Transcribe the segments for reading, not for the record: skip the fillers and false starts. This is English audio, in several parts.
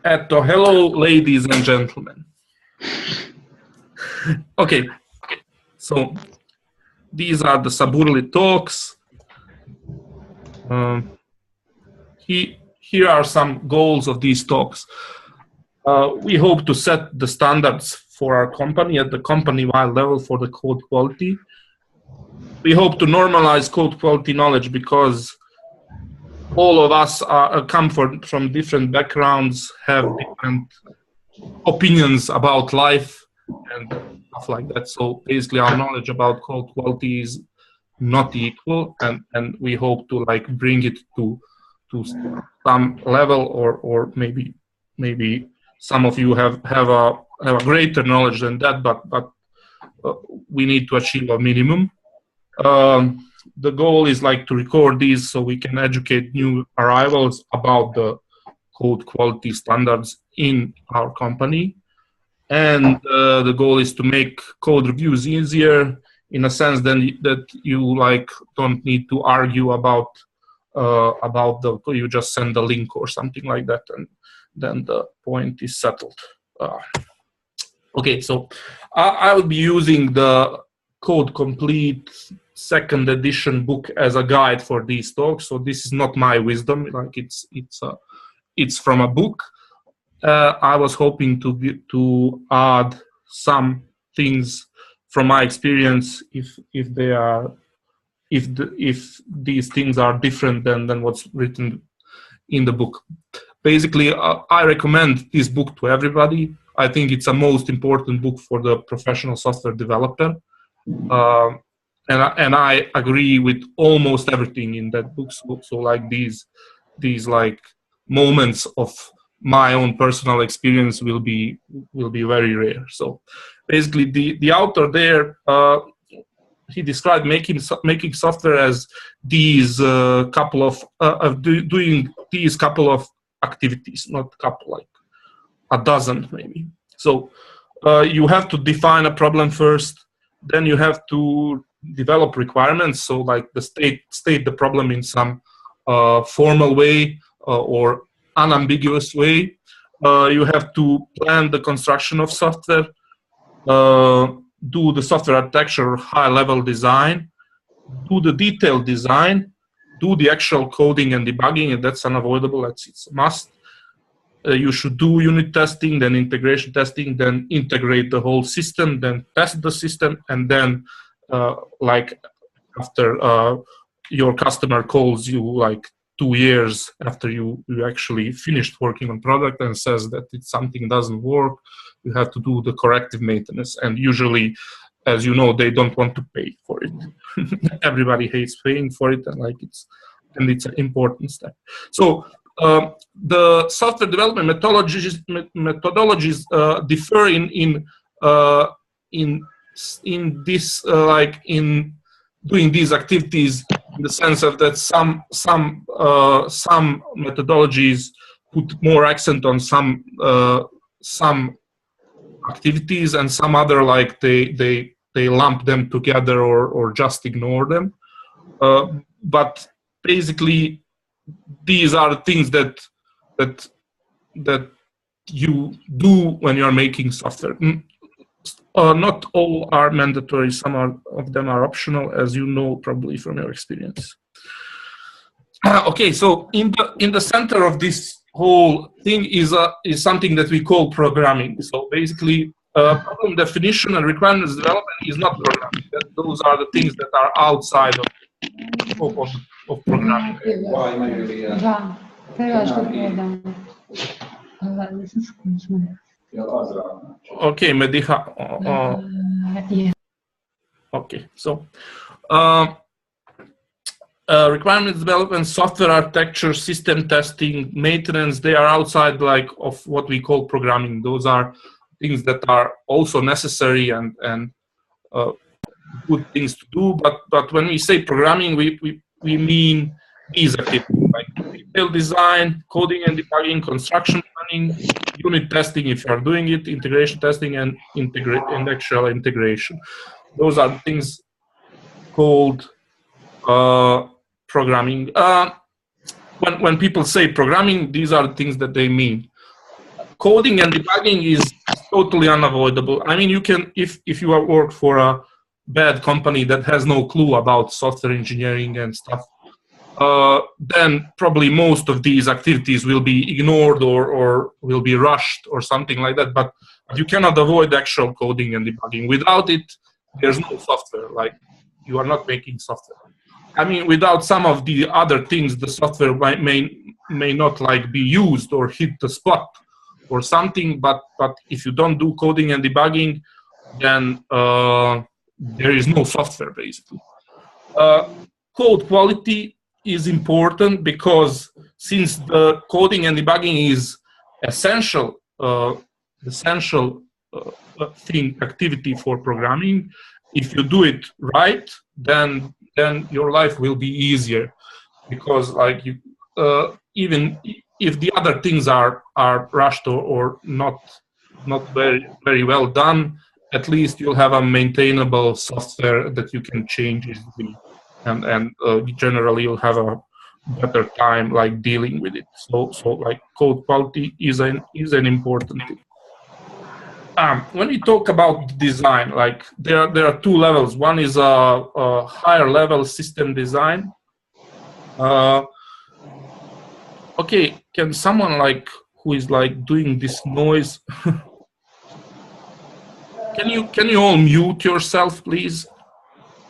Hello, ladies and gentlemen. Okay, so these are the Saburly talks. Here are some goals of these talks. We hope to set the standards for our company at the company-wide level for the code quality. We hope to normalize code quality knowledge because all of us come from different backgrounds, have different opinions about life and stuff like that. So basically our knowledge about code quality is not equal, and we hope to like bring it to some level, or maybe some of you have a greater knowledge than that, but we need to achieve a minimum. The goal is like to record these so we can educate new arrivals about the code quality standards in our company. And the goal is to make code reviews easier in a sense that you like don't need to argue about you just send a link or something like that, and then the point is settled. Okay, so I will be using the Code Complete second edition book as a guide for these talks. So this is not my wisdom, like it's from a book. I was hoping to add some things from my experience if these things are different than what's written in the book. Basically, I recommend this book to everybody. I think it's a most important book for the professional software developer, and I agree with almost everything in that book. So like these like moments of my own personal experience will be very rare. So basically the author there, he described making software as these couple of doing these couple of activities, not couple, like a dozen maybe. So you have to define a problem first, then you have to develop requirements, so like the state the problem in some formal way or unambiguous way. You have to plan the construction of software, do the software architecture high-level design, do the detailed design, do the actual coding and debugging, and that's unavoidable, it's a must. You should do unit testing, then integration testing, then integrate the whole system, then test the system, and then like after your customer calls you like 2 years after you actually finished working on product and says that something doesn't work, you have to do the corrective maintenance. And usually, as you know, they don't want to pay for it. Everybody hates paying for it, and like it's an important step. So the software development methodologies differ in this like in doing these activities, in the sense of that some methodologies put more accent on some activities, and some other like they lump them together or just ignore them. But basically, these are things that you do when you are making software. Not all are mandatory. Some of them are optional, as you know probably from your experience. Okay, so in the center of this whole thing is something that we call programming. So basically, problem definition and requirements development is not programming. Those are the things that are outside of the scope of programming. Okay, Mediha. Okay, so requirements development, software architecture, system testing, maintenance, they are outside like of what we call programming. Those are things that are also necessary and good things to do. But when we say programming, we mean these activities like detailed design, coding and debugging, construction planning, unit testing if you are doing it, integration testing, and actual integration. Those are things called programming. When people say programming, these are the things that they mean. coding and debugging is totally unavoidable. I mean, you can, if you work for a bad company that has no clue about software engineering and stuff, then probably most of these activities will be ignored or will be rushed or something like that. But you cannot avoid actual coding and debugging. Without it, there's no software. Like, you are not making software. I mean, without some of the other things, the software may not like be used or hit the spot or something. But if you don't do coding and debugging, then there is no software basically. Code quality is important because since the coding and debugging is essential activity for programming, if you do it right, then your life will be easier, because like you, even if the other things are rushed or not very well done, at least you'll have a maintainable software that you can change easily, and generally you'll have a better time like dealing with it. So like code quality is an important thing. When we talk about design, like there are two levels. One is a higher level system design. Okay, can someone like who is like doing this noise? Can you all mute yourself, please?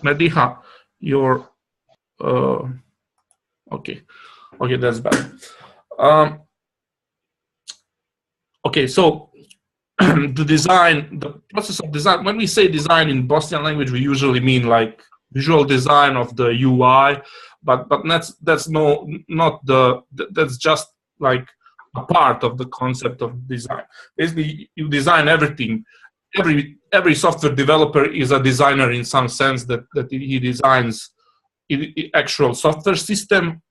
Mediha, your okay, that's bad. Okay, so the process of design. When we say design in Bosnian language, we usually mean like visual design of the UI, but that's just like a part of the concept of design. Basically, you design everything. Every software developer is a designer in some sense, that he designs actual software system,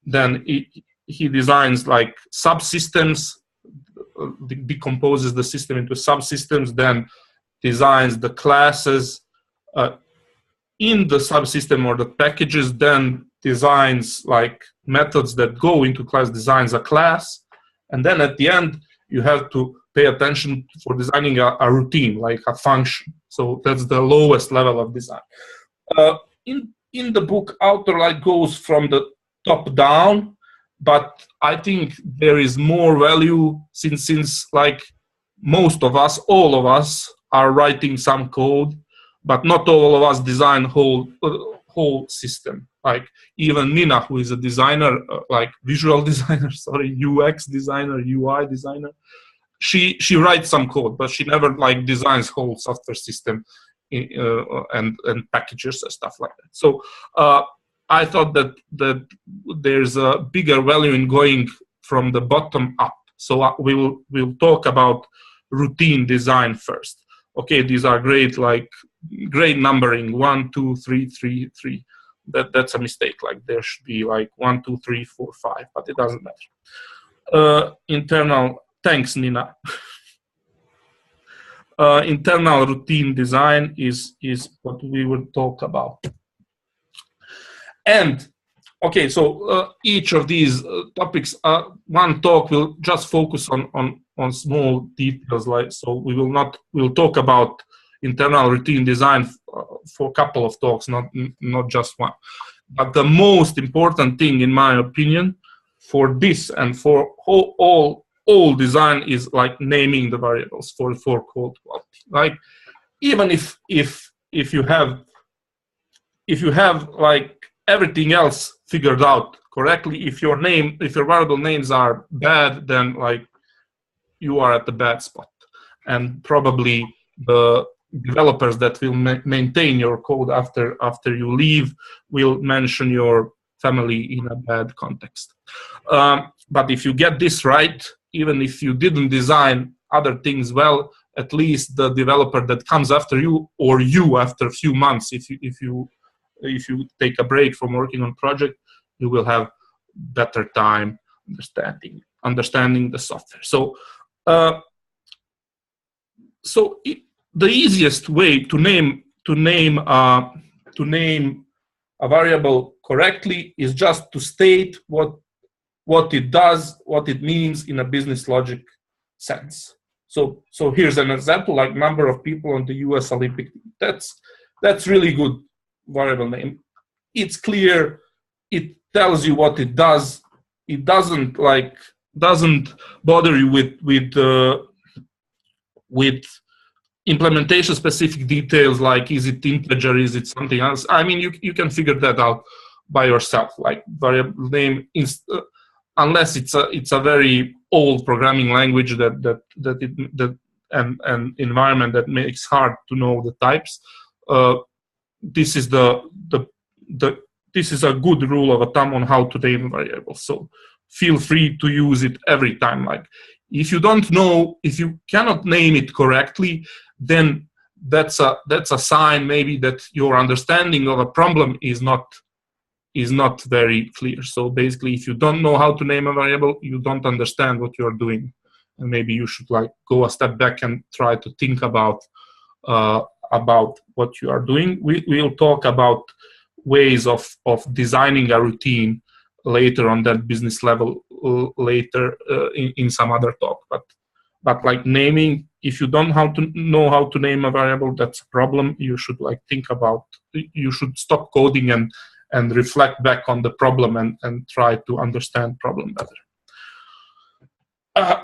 then he designs like subsystems, decomposes the system into subsystems, then designs the classes in the subsystem or the packages, then designs like methods that go into class, designs a class, and then at the end you have to pay attention for designing a routine, like a function. So that's the lowest level of design. In the book, author like goes from the top down, but I think there is more value since like most of us, all of us, are writing some code, but not all of us design whole system. Like even Nina, who is a designer, like visual designer, sorry, UX designer, UI designer, she writes some code, but she never like designs whole software system and packages and stuff like that. So I thought that there's a bigger value in going from the bottom up. So we'll talk about routine design first. Okay, these are great, like great numbering, 1, 2, 3, 3, 3. That's a mistake. Like there should be like 1, 2, 3, 4, 5, but it doesn't matter. Internal. Thanks, Nina. Internal routine design is what we will talk about. And okay, so each of these topics, one talk will just focus on small details. Like, so we'll talk about internal routine design for a couple of talks, not just one. But the most important thing, in my opinion, for this and for all design is like naming the variables for code quality. Like even if you have like everything else figured out correctly, if your variable names are bad, then like you are at the bad spot, and probably the developers that will maintain your code after you leave will mention your family in a bad context. But if you get this right, even if you didn't design other things well, at least the developer that comes after you, or you after a few months, if you take a break from working on project, you will have better time understanding the software. So the easiest way to name a variable correctly is just to state what it does, what it means in a business logic sense. So here's an example, like number of people on the US Olympic team. That's really good variable name. It's clear, it tells you what it does. It doesn't bother you with implementation specific details, like is it integer, is it something else. I mean, you can figure that out by yourself, like variable name unless it's a very old programming language and environment that makes hard to know the types. This is this is a good rule of thumb on how to name variables. So feel free to use it every time. Like if you don't know, if you cannot name it correctly, then that's a sign maybe that your understanding of a problem is not very clear. So basically, if you don't know how to name a variable, you don't understand what you're doing, and maybe you should like go a step back and try to think about what you are doing. We'll talk about ways of designing a routine later on that business level later in some other talk. But like naming, if you don't know how to name a variable, that's a problem. You should like think about, you should stop coding and reflect back on the problem and try to understand problem better.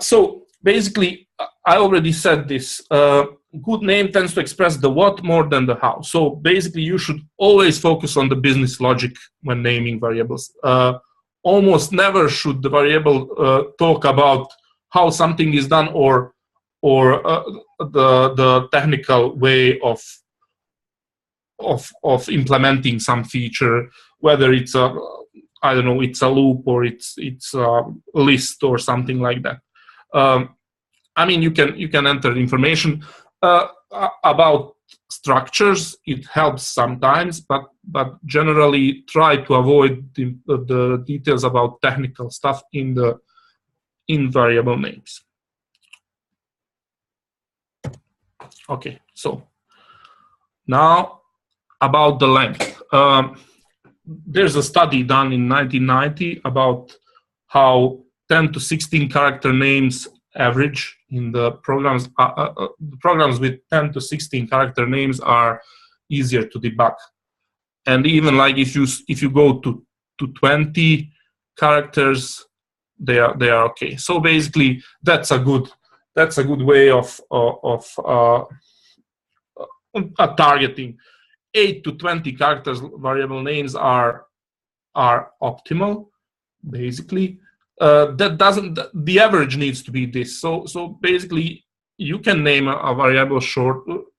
So basically, I already said this, good name tends to express the what more than the how. So basically, you should always focus on the business logic when naming variables. Almost never should the variable talk about how something is done or the technical way of implementing some feature, whether it's a, I don't know, it's a loop or it's a list or something like that. I mean, you can enter information about structures. It helps sometimes, but generally try to avoid the details about technical stuff in variable names. Okay, so now about the length. There's a study done in 1990 about how 10 to 16 character names average in the programs. Programs with 10 to 16 character names are easier to debug, and even like if you go to 20 characters, they are okay. So basically, that's a good way of targeting. 8 to 20 characters variable names are optimal, basically. The average needs to be this. So basically, you can name a variable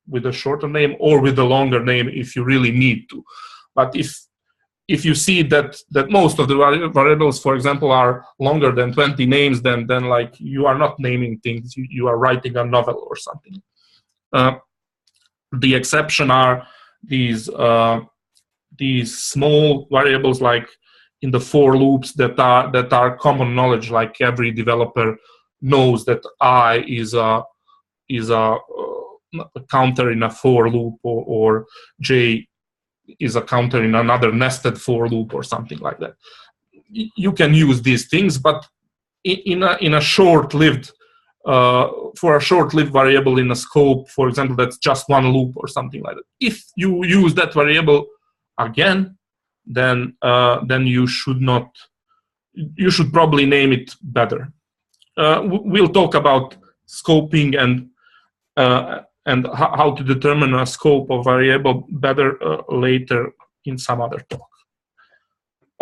with a shorter name or with a longer name if you really need to. But if you see that most of the variables, for example, are longer than 20 names, then like you are not naming things. You are writing a novel or something. The exception are these small variables, like in the for loops that are common knowledge. Like every developer knows that I is a counter in a for loop, or J is a counter in another nested for loop or something like that. You can use these things, but in a short-lived for a short-lived variable in a scope, for example, that's just one loop or something like that. If you use that variable again, then you should not. You should probably name it better. We'll talk about scoping and how to determine a scope of variable better later in some other talk.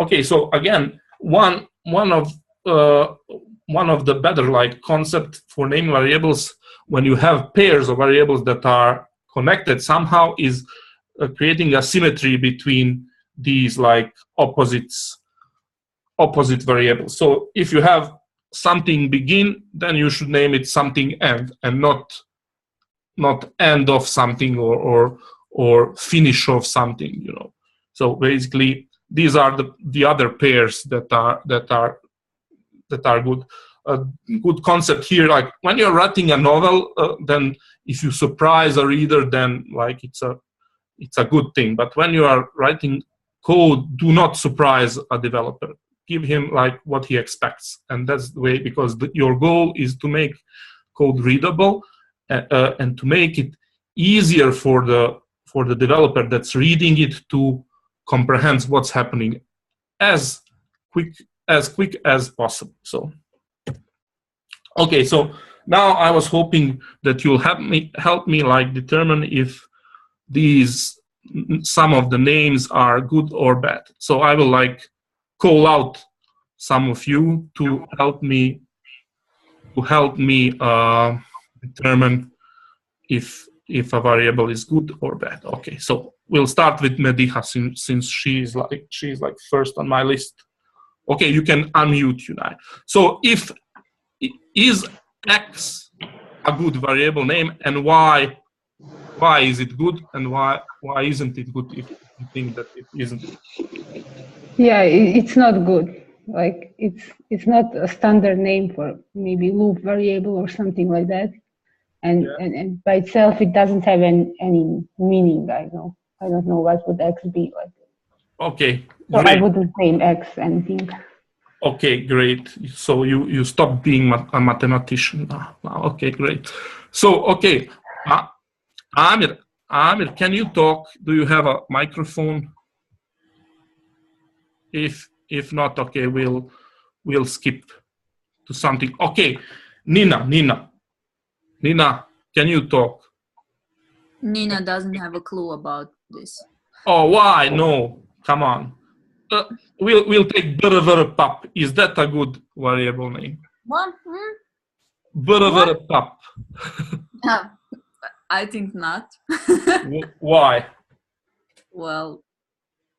Okay, so again, one of the better like concept for naming variables when you have pairs of variables that are connected somehow is creating a symmetry between these like opposite variables. So if you have something begin, then you should name it something end, and not end of something or finish of something, you know. So basically, these are the other pairs that are good. A good concept here, like when you're writing a novel, then if you surprise a reader, then like it's a good thing. But when you are writing code, do not surprise a developer. Give him like what he expects, and that's the way, because your goal is to make code readable, and to make it easier for the developer that's reading it to comprehend what's happening as quick as possible. So, okay, so now I was hoping that you'll help me like determine if some of the names are good or bad. So I will like call out some of you to help me determine if a variable is good or bad. Okay, so we'll start with Mediha since she's like first on my list. Okay, you can unmute Unai. So is X a good variable name, and why is it good, and why isn't it good if you think that it isn't? Yeah, it's not good. Like it's not a standard name for maybe loop variable or something like that. And by itself, it doesn't have any meaning. I don't know what would X be like. Okay, so great. I wouldn't name X anything. Okay, great. So you stopped being a mathematician now. Okay, great. So okay, Amir, can you talk? Do you have a microphone? If not, okay, we'll skip to something. Okay, Nina, can you talk? Nina doesn't have a clue about this. Oh, why? No, come on. We'll take Pap. Is that a good variable name? What? Pap. I think not. Why? Well,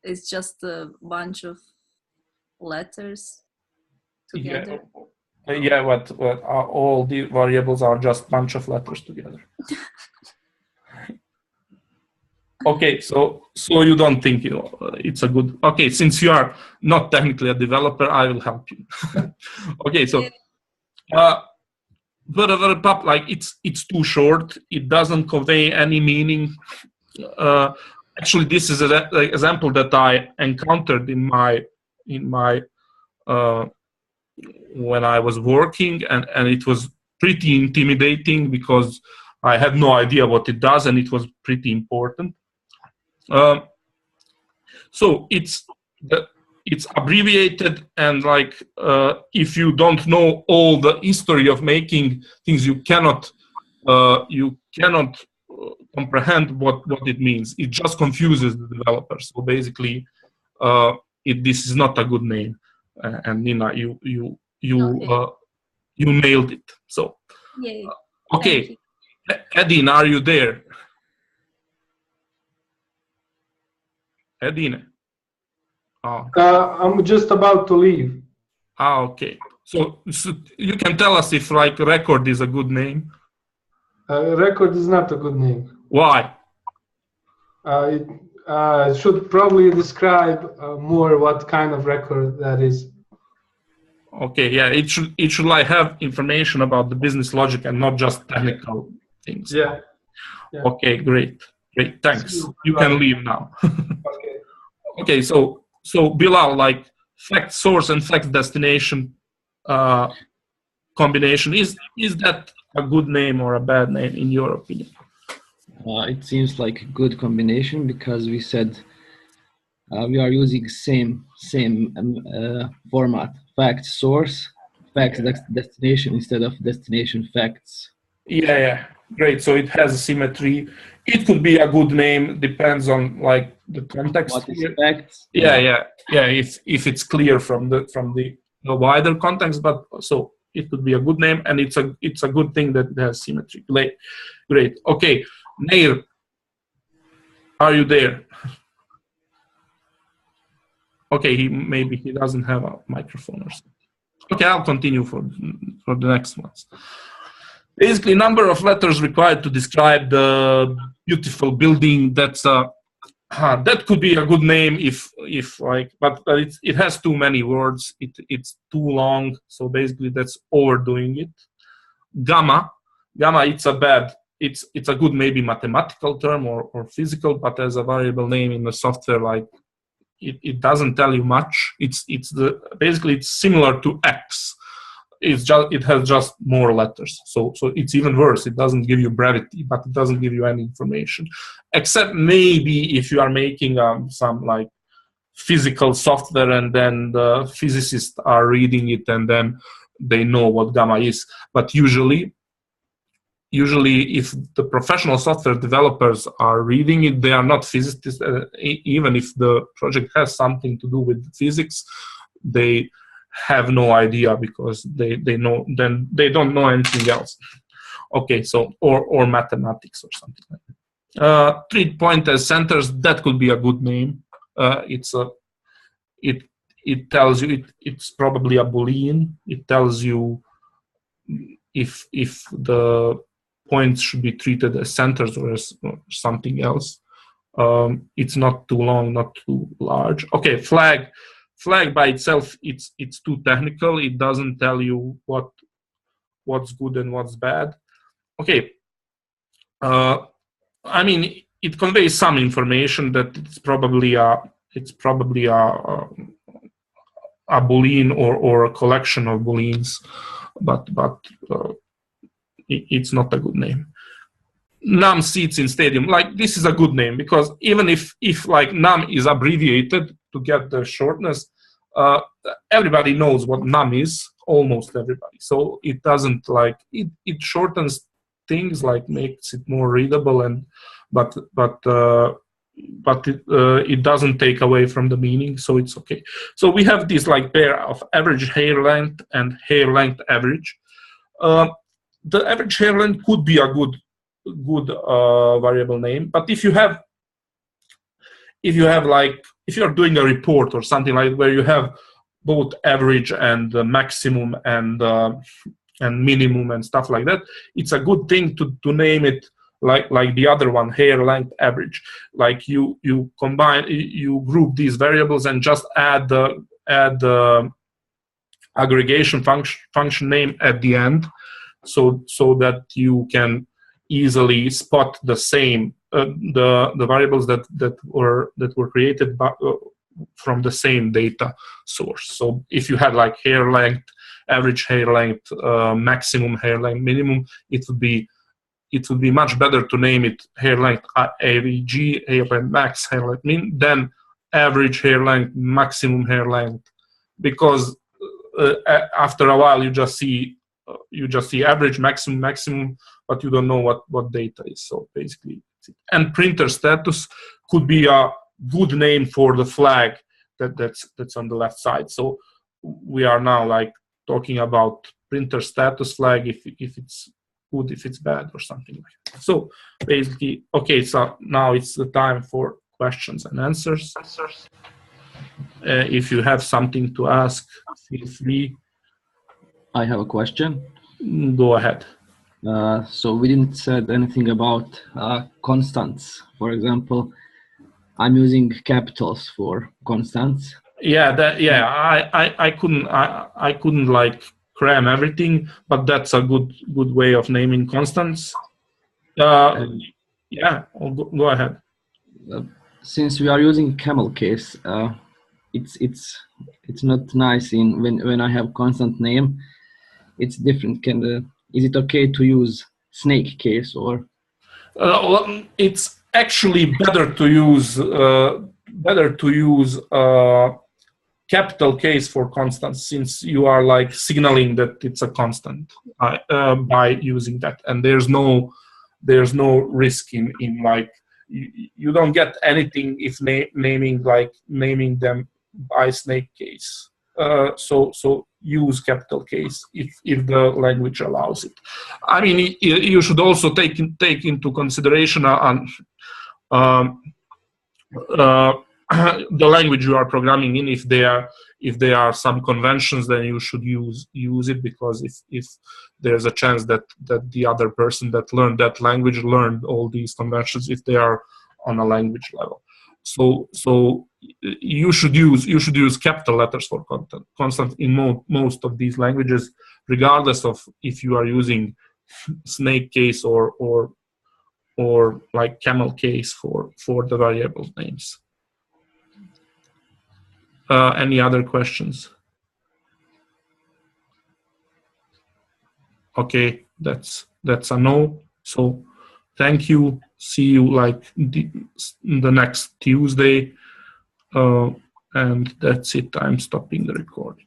it's just a bunch of letters together. Yeah, what all the variables are just bunch of letters together. Okay, so you don't think it's a good... Okay, since you are not technically a developer, I will help you. Okay, so Pap, like it's too short. It doesn't convey any meaning. Actually, this is an example that I encountered in my when I was working, and it was pretty intimidating because I had no idea what it does, and it was pretty important. So it's abbreviated, and like if you don't know all the history of making things, you cannot comprehend what it means. It just confuses the developer. So basically, this is not a good name. And Nina, you nailed it. So Yay. okay, Edine, are you there? Edine. Oh. I'm just about to leave. Okay. So you can tell us if like record is a good name. Record is not a good name. Why? It should probably describe more what kind of record that is. Okay, yeah, it should like have information about the business logic and not just technical things. Yeah. Okay, great, thanks. You can leave now. Okay. Okay, so Bilal, like fact source and fact destination combination, is that a good name or a bad name in your opinion? It seems like a good combination because we said we are using same format: fact source, fact destination instead of destination facts. Yeah, great. So it has a symmetry. It could be a good name, depends on like the context. What is facts? Yeah. If it's clear from the wider context, but so it could be a good name, and it's a good thing that it has symmetry. Great. Okay, Nair, are you there? Okay, maybe he doesn't have a microphone or something. Okay, I'll continue for the next ones. Basically, number of letters required to describe the beautiful building. That could be a good name if like, but it has too many words. It's too long. So basically, that's overdoing it. Gamma, it's a good maybe mathematical term or physical, but as a variable name in the software, like it doesn't tell you much. Basically it's similar to X. it has just more letters. So it's even worse. It doesn't give you brevity, but it doesn't give you any information, except maybe if you are making some like physical software, and then the physicists are reading it, and then they know what gamma is. But usually if the professional software developers are reading it, they are not physicists. Even if the project has something to do with physics, they have no idea, because they know, then they don't know anything else. Okay, so or mathematics or something like that. Treat point as centers, that could be a good name. It tells you it's probably a Boolean. It tells you if the points should be treated as centers or as something else. It's not too long, not too large. Okay, flag by itself, it's too technical. It doesn't tell you what's good and what's bad. Okay, I mean, it conveys some information that it's probably a Boolean or a collection of Booleans, but it's not a good name. Num seats in stadium, like, this is a good name, because even if like num is abbreviated to get the shortness, everybody knows what num is, almost everybody. So it doesn't like it shortens things, like makes it more readable, and but it doesn't take away from the meaning, so it's okay. So we have this like pair of average hair length and hair length average. The average hair length could be a good variable name, but if you're doing a report or something like where you have both average and maximum and minimum and stuff like that, it's a good thing to name it like the other one, hair length average. Like you combine, you group these variables and just add the aggregation function name at the end, so that you can easily spot the same the variables that were created from the same data source. So if you had like hair length, average hair length, maximum hair length, minimum, it would be much better to name it hair length AVG, hair length max, hair length min, than average hair length, maximum hair length, because after a while you just see average, maximum, but you don't know what data is. So basically, and printer status could be a good name for the flag that's on the left side. So we are now like talking about printer status flag, if it's good, if it's bad, or something like that. So basically, okay, so now it's the time for questions and answers. If you have something to ask, feel free. I have a question. Go ahead. So we didn't said anything about constants. For example, I'm using capitals for constants. I couldn't like cram everything, but that's a good way of naming constants. Go ahead. Since we are using camel case, it's not nice in when I have constant name. It's different. Is it okay to use snake case or? It's actually better to use capital case for constants, since you are like signaling that it's a constant by using that, and there's no risk in like you don't get anything if naming them by snake case. So use capital case if the language allows it. I mean, you should also take into consideration the language you are programming in. If there are some conventions, then you should use it, because if there's a chance that the other person that learned that language learned all these conventions, if they are on a language level. So you should use capital letters for constant in most of these languages, regardless of if you are using snake case or like camel case for the variable names. Any other questions? Okay, that's a no. So thank you. See you like the next Tuesday. And that's it. I'm stopping the recording.